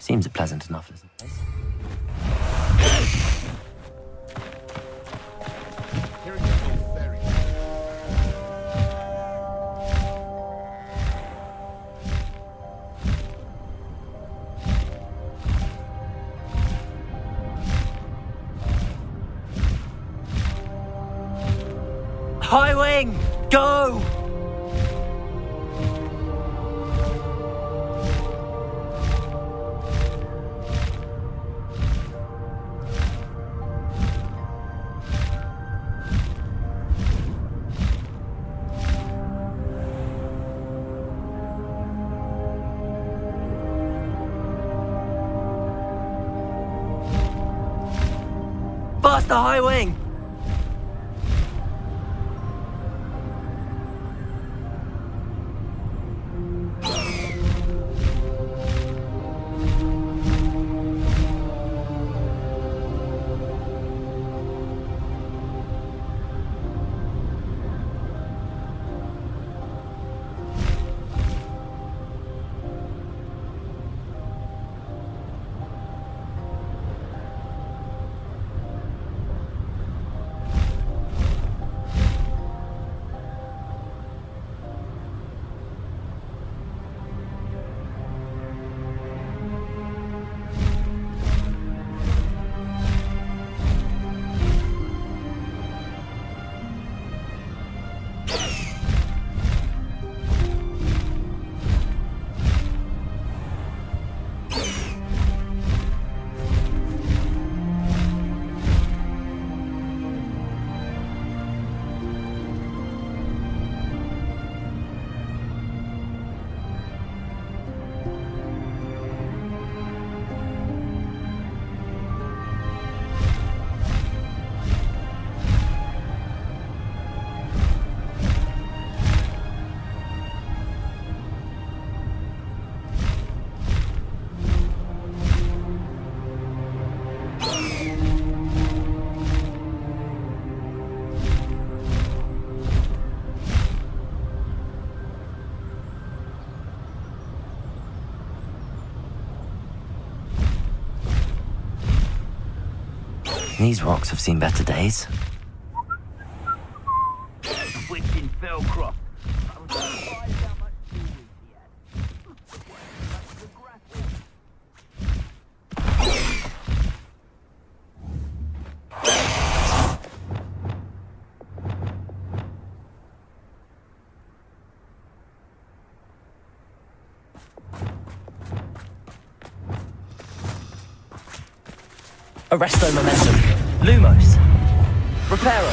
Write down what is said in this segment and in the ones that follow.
Seems a pleasant enough little place. High wing, go! Faster, high wing! These rocks have seen better days. Witch in Fellcroft. Arresto momentum. Lumos. Reparo.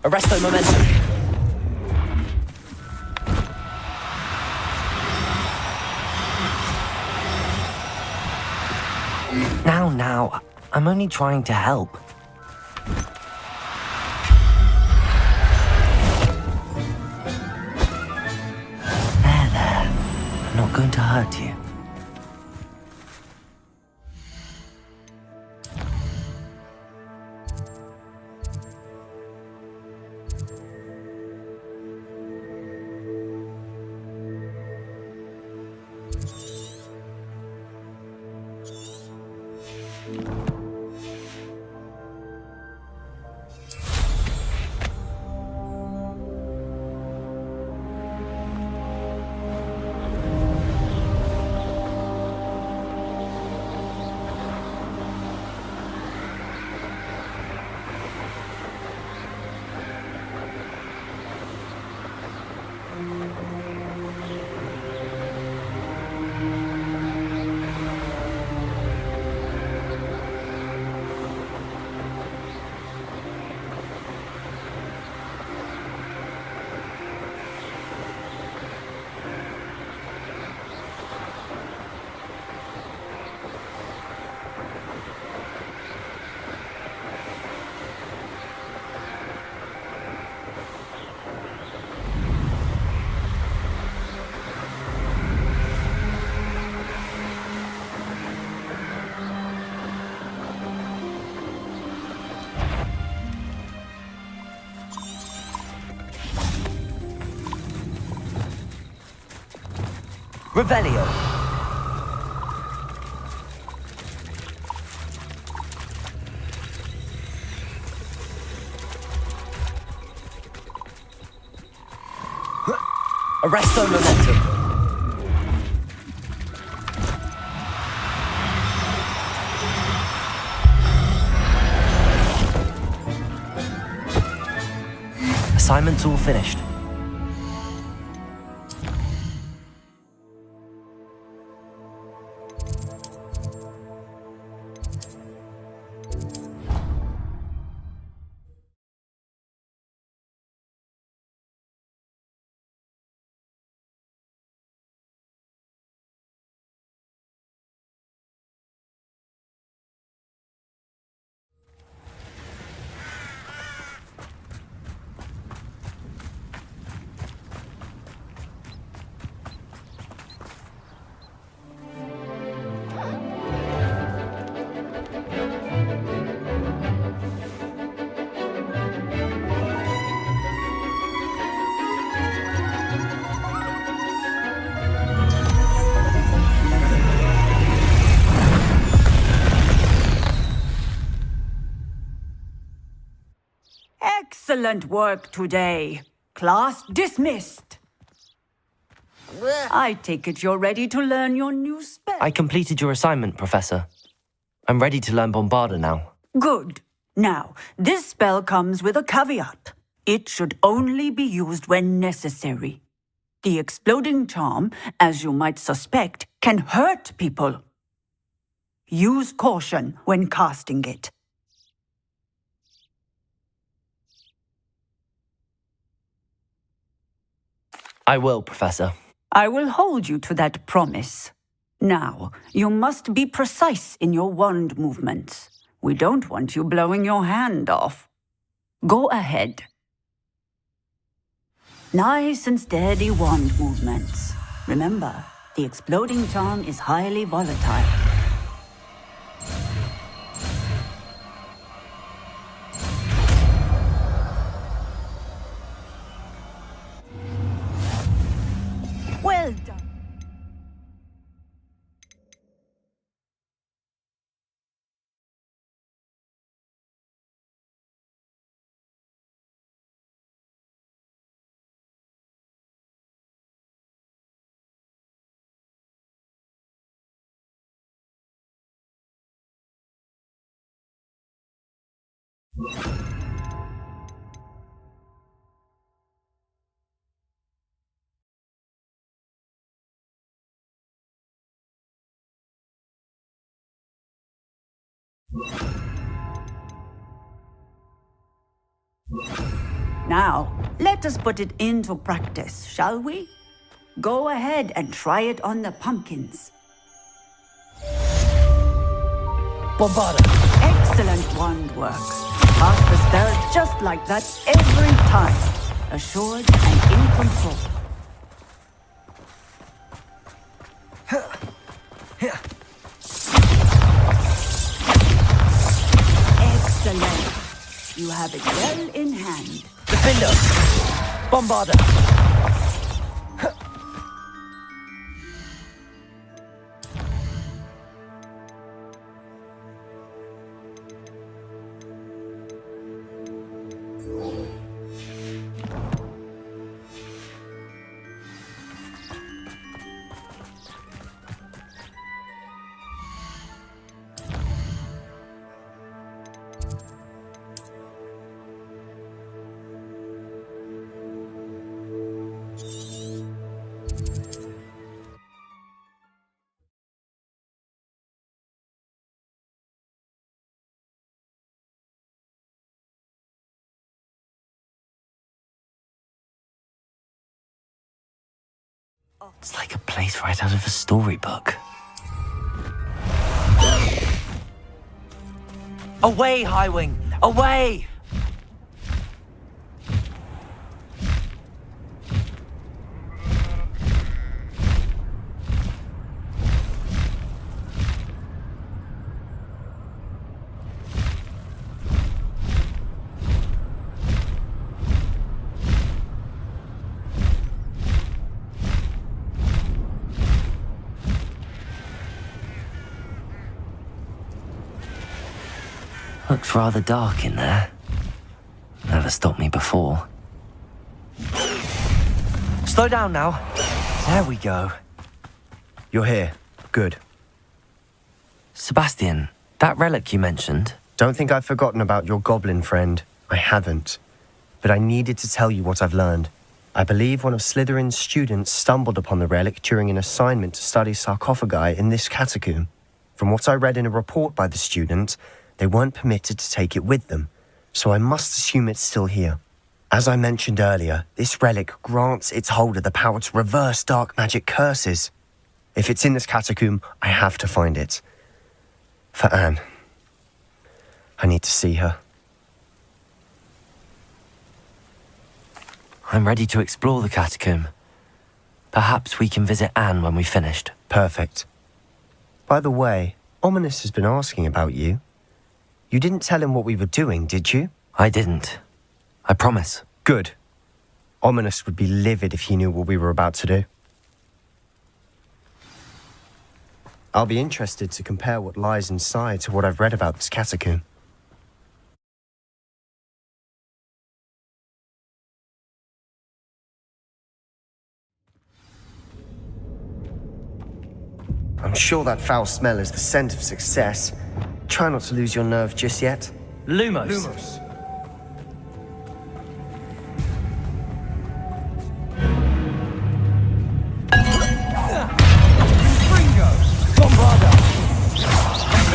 Arresto momentum. Now, I'm only trying to help. There. I'm not going to hurt you. Revelio. Arresto momentum. Assignment's all finished. Excellent work today. Class dismissed. I take it you're ready to learn your new spell. I completed your assignment, Professor. I'm ready to learn Bombarda now. Good. Now, this spell comes with a caveat. It should only be used when necessary. The exploding charm, as you might suspect, can hurt people. Use caution when casting it. I will, Professor. I will hold you to that promise. Now, you must be precise in your wand movements. We don't want you blowing your hand off. Go ahead. Nice and steady wand movements. Remember, the exploding charm is highly volatile. Well done. Now, let us put it into practice, shall we? Go ahead and try it on the pumpkins. Bombarda! Excellent wand work. Cast the spell just like that every time. Assured and in control. Excellent. You have it well in hand. Defender! Bombarda! It's like a place right out of a storybook. Away, Highwing! Away! Looks rather dark in there. Never stopped me before. Slow down now. There we go. You're here. Good. Sebastian, that relic you mentioned. Don't think I've forgotten about your goblin friend. I haven't. But I needed to tell you what I've learned. I believe one of Slytherin's students stumbled upon the relic during an assignment to study sarcophagi in this catacomb. From what I read in a report by the student, they weren't permitted to take it with them, so I must assume it's still here. As I mentioned earlier, this relic grants its holder the power to reverse dark magic curses. If it's in this catacomb, I have to find it. For Anne. I need to see her. I'm ready to explore the catacomb. Perhaps we can visit Anne when we've finished. Perfect. By the way, Ominous has been asking about you. You didn't tell him what we were doing, did you? I didn't. I promise. Good. Ominous would be livid if he knew what we were about to do. I'll be interested to compare what lies inside to what I've read about this catacomb. I'm sure that foul smell is the scent of success. Try not to lose your nerve just yet. Lumos.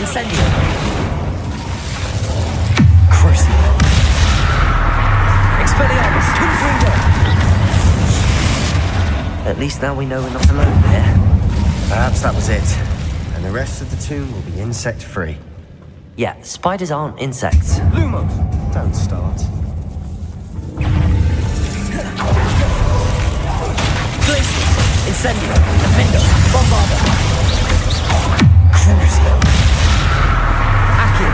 Incendio. Crucio. Expelliarmus. Confringo. At least now we know we're not alone here. Perhaps that was it. And the rest of the tomb will be insect-free. Yeah, spiders aren't insects. Lumos! Don't start. Glacius. Incendio. Defendo. Bombarda. Crucio. Accio.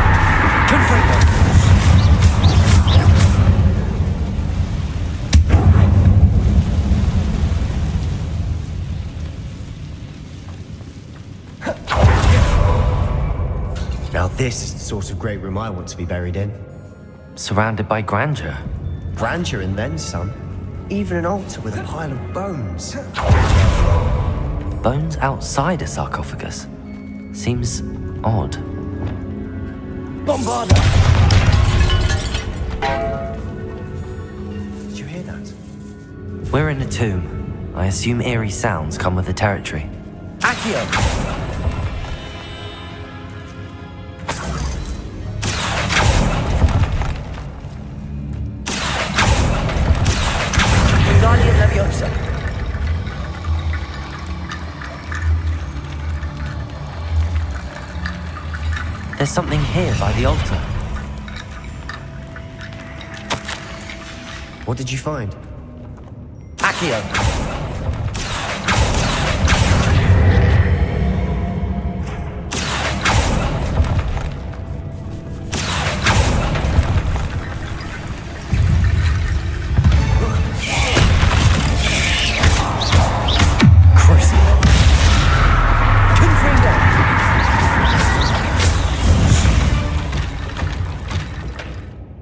Confringo. Now this is the sort of great room I want to be buried in. Surrounded by grandeur. Grandeur and then some. Even an altar with a pile of bones. Bones outside a sarcophagus. Seems odd. Bombarda! Did you hear that? We're in a tomb. I assume eerie sounds come with the territory. Accio! There's something here by the altar. What did you find? Accio!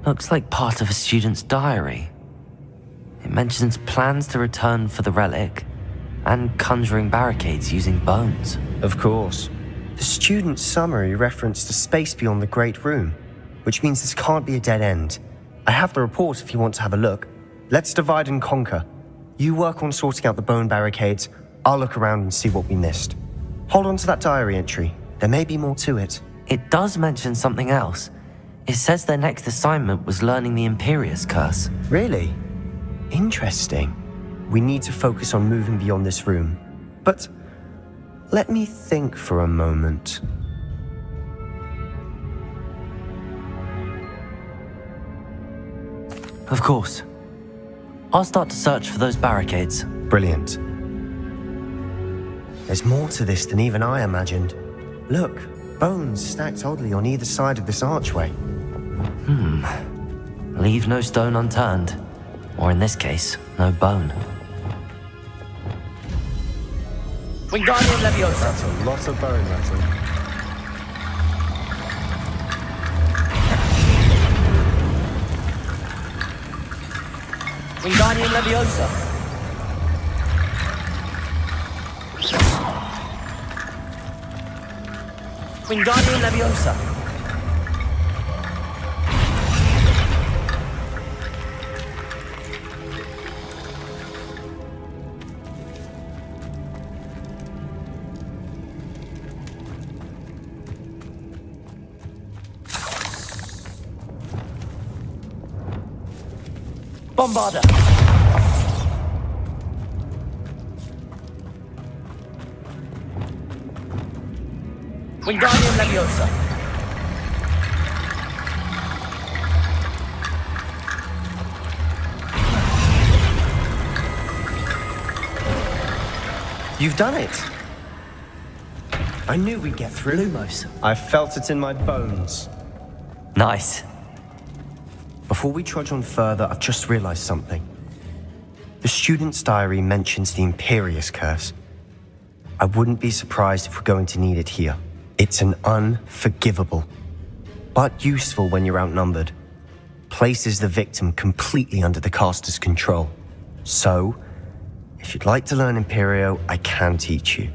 Looks like part of a student's diary. It mentions plans to return for the relic and conjuring barricades using bones. Of course. The student's summary referenced a space beyond the Great Room, which means this can't be a dead end. I have the report if you want to have a look. Let's divide and conquer. You work on sorting out the bone barricades. I'll look around and see what we missed. Hold on to that diary entry. There may be more to it. It does mention something else. It says their next assignment was learning the Imperius curse. Really? Interesting. We need to focus on moving beyond this room. But let me think for a moment. Of course. I'll start to search for those barricades. Brilliant. There's more to this than even I imagined. Look, bones stacked oddly on either side of this archway. Leave no stone unturned. Or in this case, no bone. Wingardium Leviosa. That's a lot of bone rattle. Wingardium Leviosa. Wingardium Leviosa. Bombarda. Wingardium Leviosa. You've done it! I knew we'd get through. Lumos. I felt it in my bones. Nice. Before we trudge on further, I've just realized something. The student's diary mentions the Imperious Curse. I wouldn't be surprised if we're going to need it here. It's an unforgivable, but useful when you're outnumbered. Places the victim completely under the caster's control. So, if you'd like to learn Imperio, I can teach you.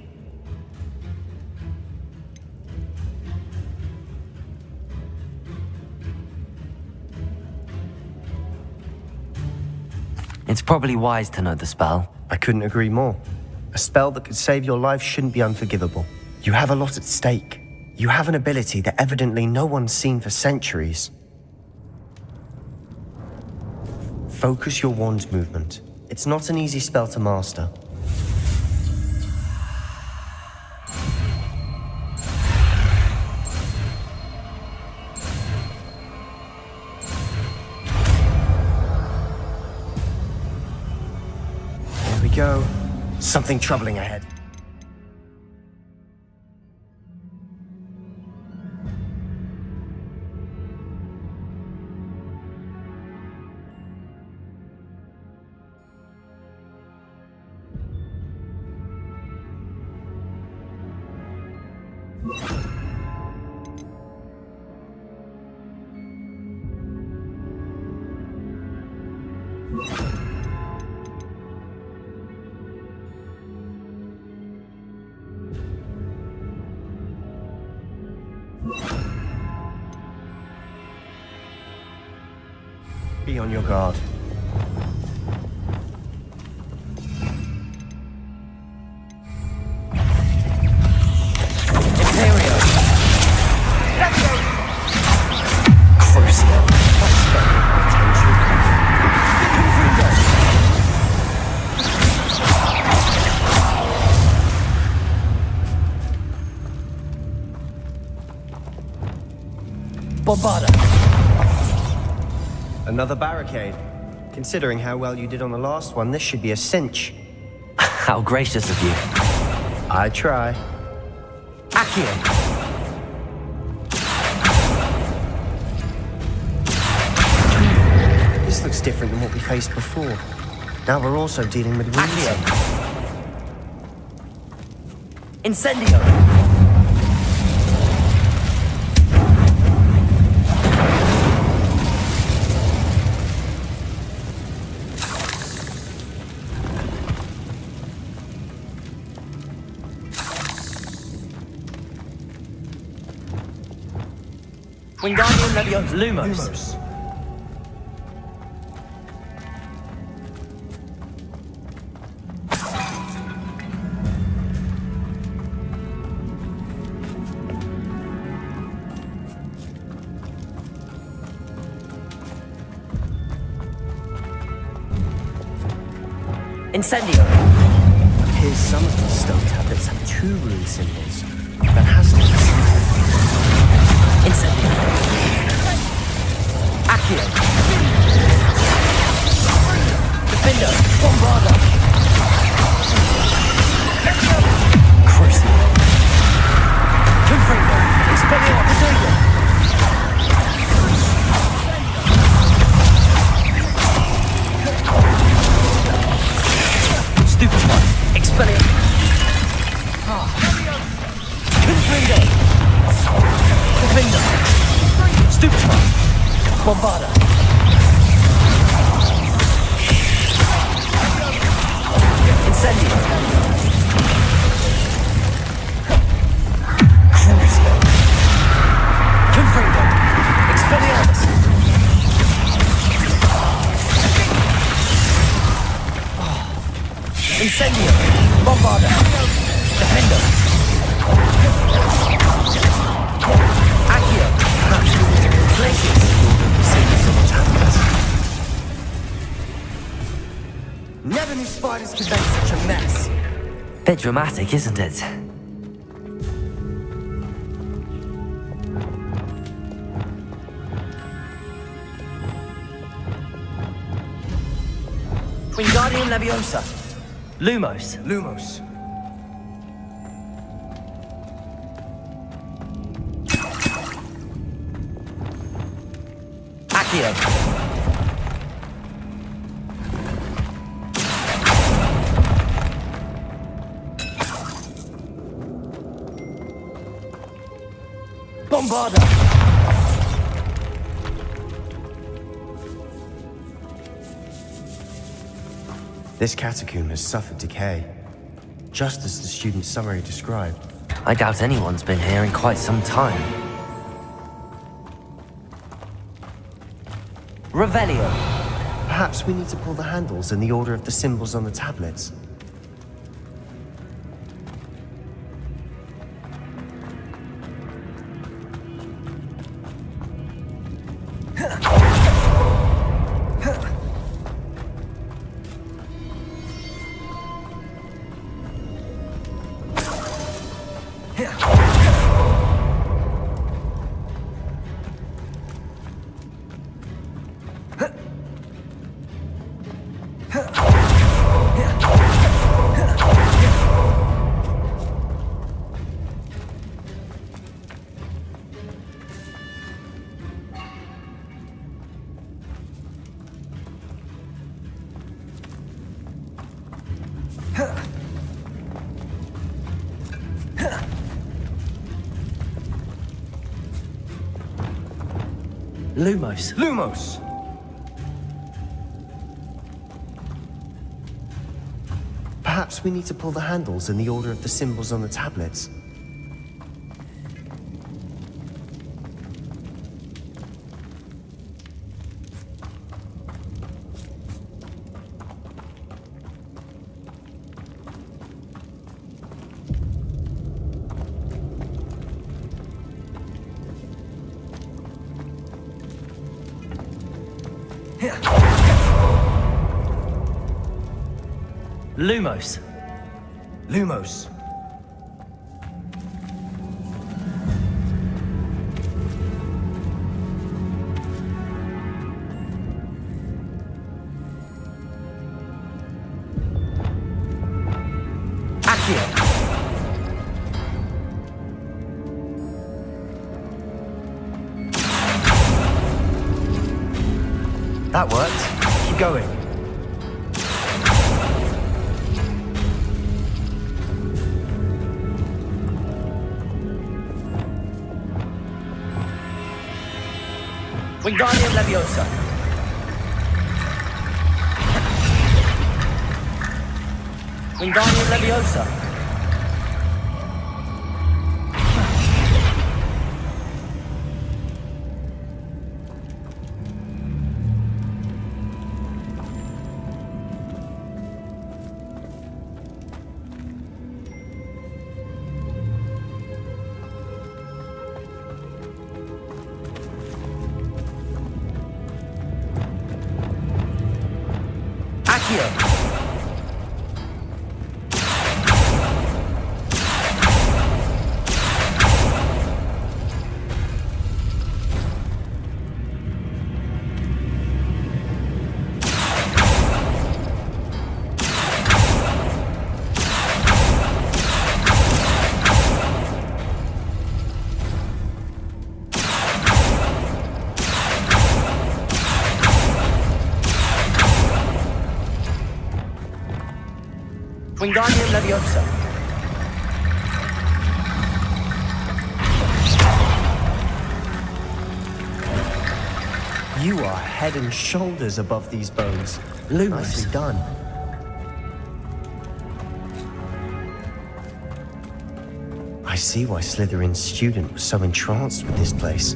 It's probably wise to know the spell. I couldn't agree more. A spell that could save your life shouldn't be unforgivable. You have a lot at stake. You have an ability that evidently no one's seen for centuries. Focus your wand's movement. It's not an easy spell to master. There we go. Something troubling ahead. Be on your guard. Imperio. Crucio. Bombarda. Another barricade. Considering how well you did on the last one, this should be a cinch. How gracious of you. I try. Accio. This looks different than what we faced before. Now we're also dealing with Accio. reason. Incendio. Wingardium Leviosa. Lumos. Incendio. Appears some of these stone tablets have two rune symbols. That has to be. Incendio. Accio. Defender. Bombarda. Crucio. Confringo. Expelliarmus. Potato. Stupid one. Expelliarmus. Confringo. Defender. Stupid one. Bombarda. Incendio! Crucio! Confringo! Expelliarmus! Incendio! Bombarda! Defendo! Accio! Glacius! Never knew spiders could make such a mess. Bit dramatic, isn't it? Wingardium Leviosa! Lumos! Lumos. Accio! Bombarda! This catacomb has suffered decay, just as the student's summary described. I doubt anyone's been here in quite some time. Revelio! Perhaps we need to pull the handles in the order of the symbols on the tablets. Lumos! Lumos! Perhaps we need to pull the handles in the order of the symbols on the tablets. Lumos! Lumos. Accio! That worked. Keep going. Wingardium Leviosa! Wingardium Leviosa! Accio! Wingardium Leviosa! You are head and shoulders above these bones. Lumos! Nicely done. I see why Slytherin's student was so entranced with this place.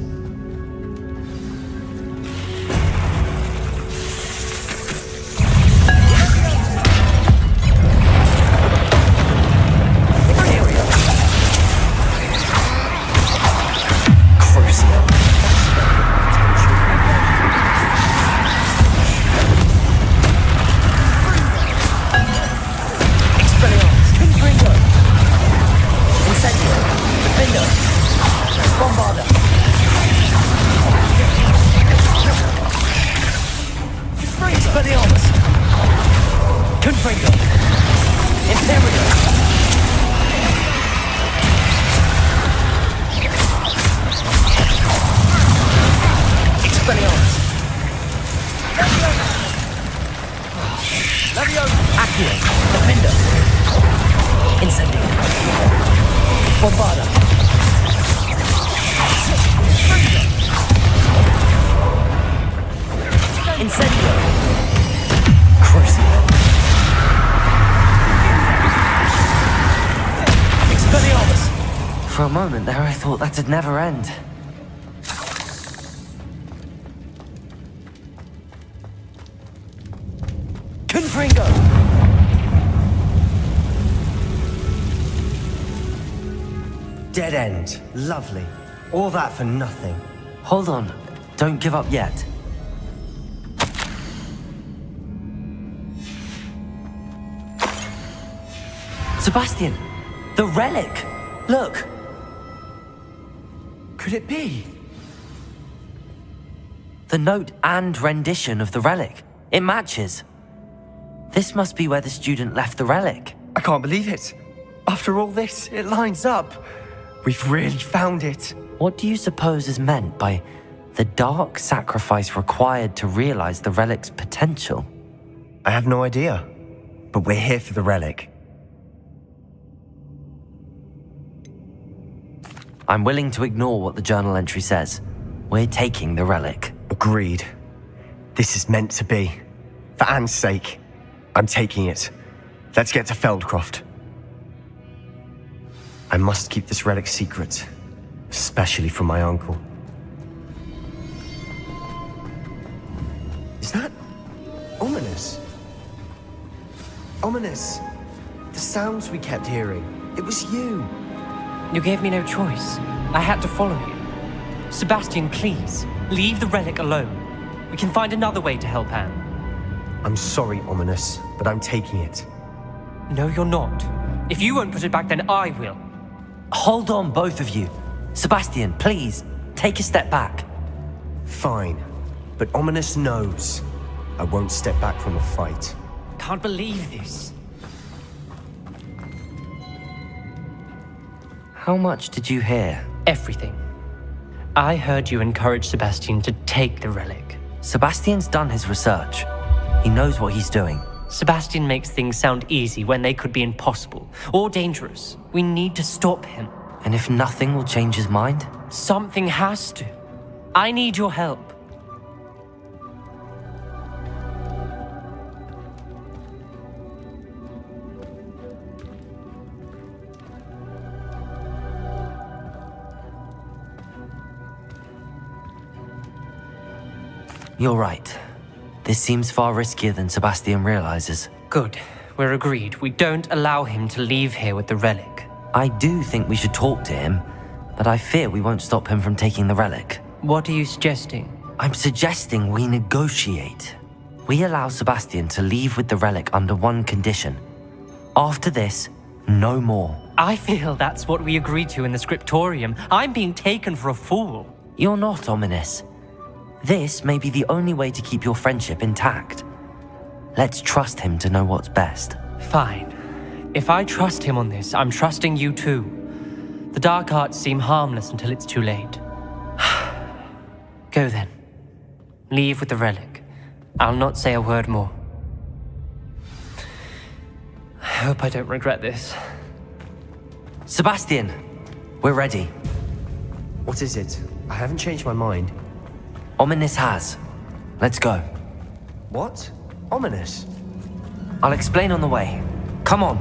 For a moment there, I thought that'd never end. Confringo! Dead end. Lovely. All that for nothing. Hold on. Don't give up yet. Sebastian! The relic! Look! Could it be? The note and rendition of the relic. It matches. This must be where the student left the relic. I can't believe it. After all this, it lines up. We've really found it. What do you suppose is meant by the dark sacrifice required to realize the relic's potential? I have no idea. But we're here for the relic. I'm willing to ignore what the journal entry says. We're taking the relic. Agreed. This is meant to be. For Anne's sake, I'm taking it. Let's get to Feldcroft. I must keep this relic secret, especially from my uncle. Is that ominous? Ominous. The sounds we kept hearing. It was you. You gave me no choice. I had to follow you. Sebastian, please, leave the relic alone. We can find another way to help Anne. I'm sorry, Ominous, but I'm taking it. No, you're not. If you won't put it back, then I will. Hold on, both of you. Sebastian, please, take a step back. Fine, but Ominous knows I won't step back from a fight. Can't believe this. How much did you hear? Everything. I heard you encourage Sebastian to take the relic. Sebastian's done his research. He knows what he's doing. Sebastian makes things sound easy when they could be impossible or dangerous. We need to stop him. And if nothing will change his mind? Something has to. I need your help. You're right. This seems far riskier than Sebastian realizes. Good. We're agreed. We don't allow him to leave here with the relic. I do think we should talk to him, but I fear we won't stop him from taking the relic. What are you suggesting? I'm suggesting we negotiate. We allow Sebastian to leave with the relic under one condition. After this, no more. I feel that's what we agreed to in the scriptorium. I'm being taken for a fool. You're not, Ominous. This may be the only way to keep your friendship intact. Let's trust him to know what's best. Fine. If I trust him on this, I'm trusting you too. The dark arts seem harmless until it's too late. Go then. Leave with the relic. I'll not say a word more. I hope I don't regret this. Sebastian, we're ready. What is it? I haven't changed my mind. Ominous has. Let's go. What? Ominous? I'll explain on the way. Come on.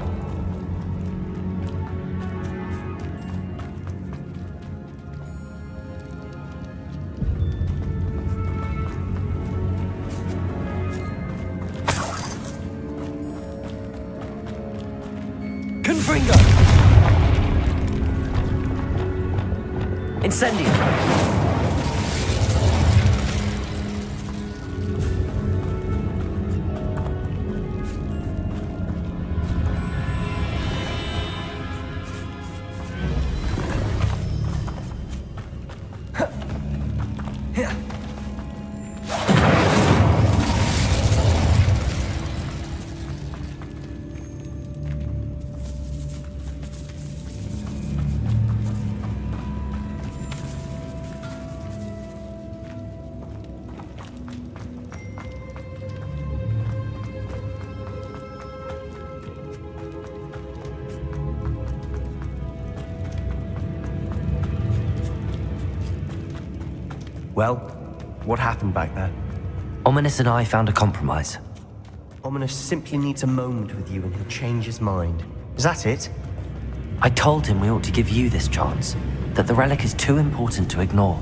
Incendio! Well, what happened back there? Ominous and I found a compromise. Ominous simply needs a moment with you and he'll change his mind. Is that it? I told him we ought to give you this chance, that the relic is too important to ignore.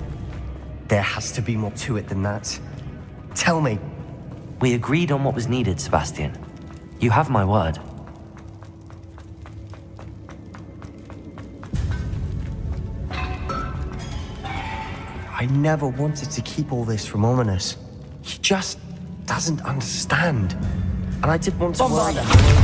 There has to be more to it than that. Tell me. We agreed on what was needed, Sebastian. You have my word. I never wanted to keep all this from Ominous. He just doesn't understand. And I didn't want to worry him away.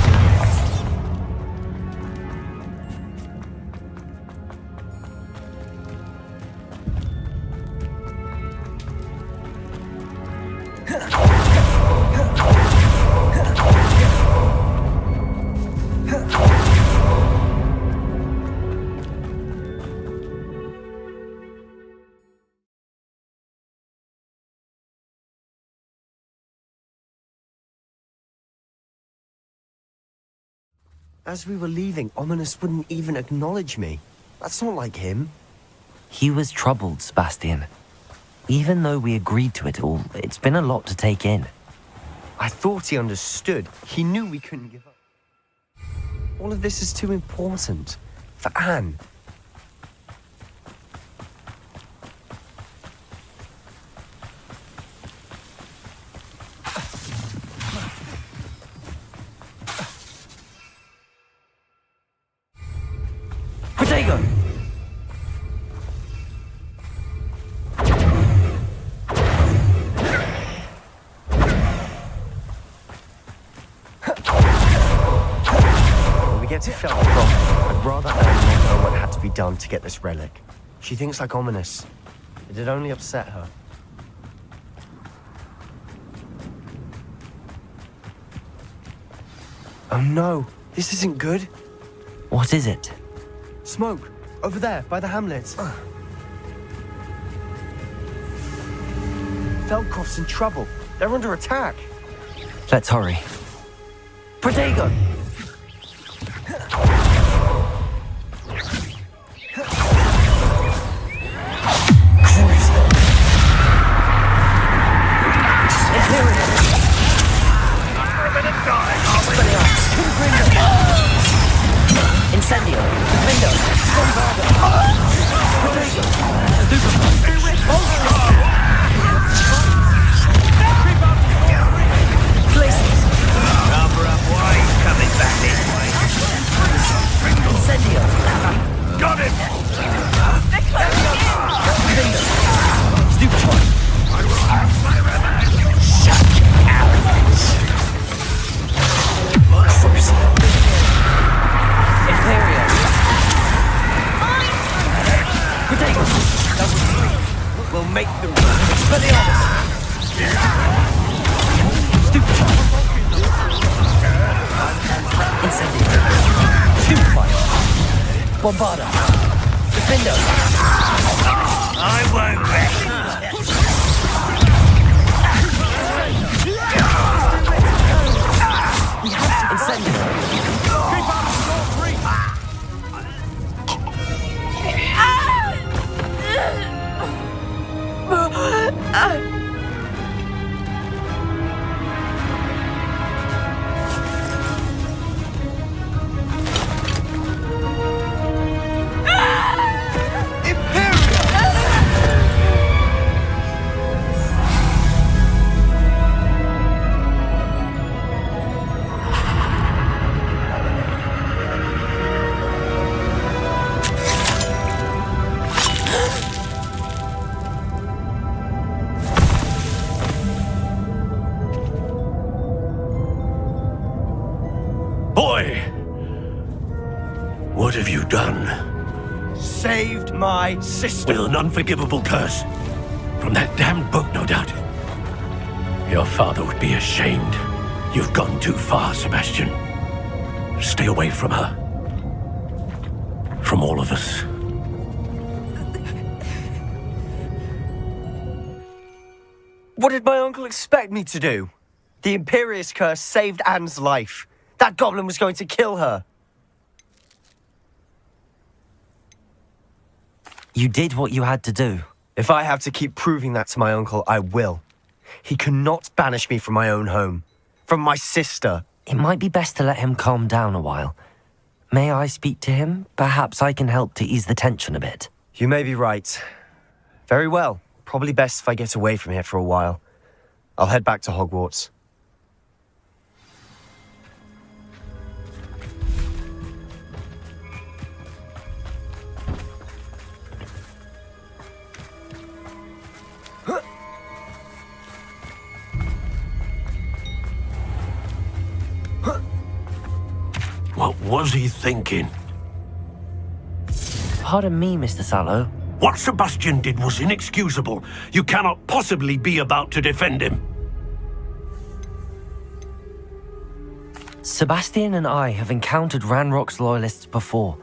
As we were leaving, Ominous wouldn't even acknowledge me. That's not like him. He was troubled, Sebastian. Even though we agreed to it all, it's been a lot to take in. I thought he understood. He knew we couldn't give up. All of this is too important. For Anne. Protego! When we get to Shelter, I'd rather Anne not know what had to be done to get this relic. She thinks like Ominous. It'd only upset her. Oh no, this isn't good. What is it? Smoke, over there, by the hamlet. Feldcroft's in trouble. They're under attack. Let's hurry. Protego! Incendio! Windows! Places! Cover up why he's coming back this way. Incendio! Got him! Windows! Stupid one! Shut arrogance! Force! Imperio! Protego! We'll make them Expelliarmus! Stupid one! Incendio! Stupefy! Bombarda! Defendo! I won't rest. Incendio! Imperium! What have you done? Saved my sister. With an unforgivable curse. From that damned book, no doubt. Your father would be ashamed. You've gone too far, Sebastian. Stay away from her. From all of us. What did my uncle expect me to do? The Imperious curse saved Anne's life. That goblin was going to kill her. You did what you had to do. If I have to keep proving that to my uncle, I will. He cannot banish me from my own home. From my sister. It might be best to let him calm down a while. May I speak to him? Perhaps I can help to ease the tension a bit. You may be right. Very well. Probably best if I get away from here for a while. I'll head back to Hogwarts. What was he thinking? Pardon me, Mr. Sallow. What Sebastian did was inexcusable. You cannot possibly be about to defend him. Sebastian and I have encountered Ranrock's loyalists before.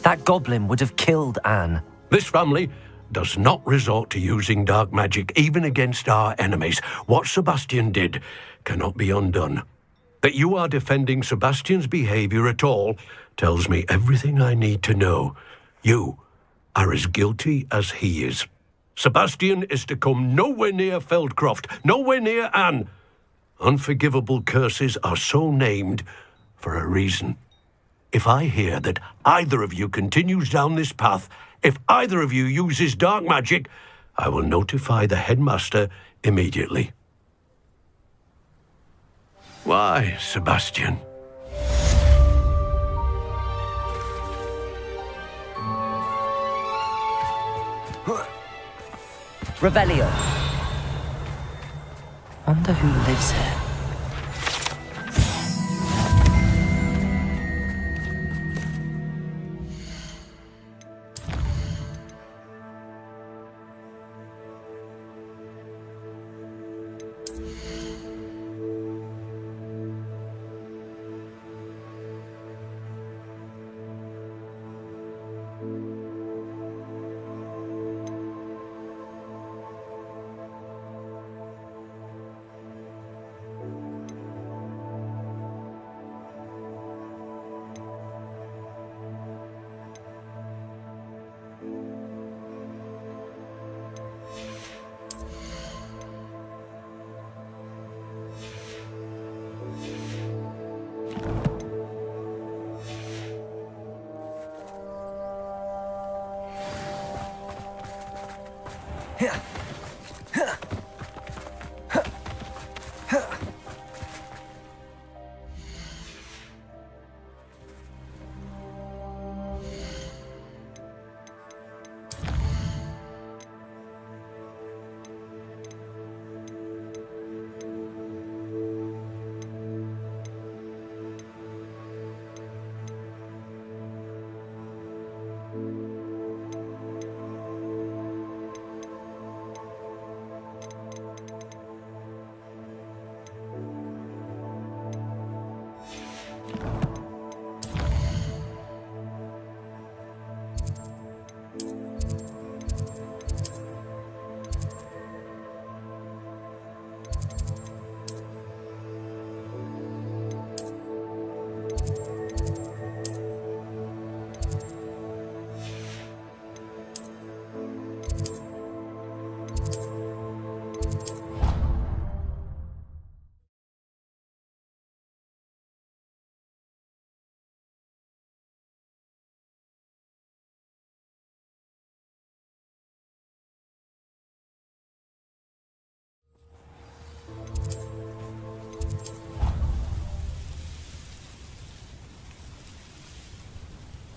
That goblin would have killed Anne. This family does not resort to using dark magic even against our enemies. What Sebastian did cannot be undone. That you are defending Sebastian's behavior at all tells me everything I need to know. You are as guilty as he is. Sebastian is to come nowhere near Feldcroft, nowhere near Anne. Unforgivable curses are so named for a reason. If I hear that either of you continues down this path, if either of you uses dark magic, I will notify the headmaster immediately. Why, Sebastian? Revelio. Wonder who lives here.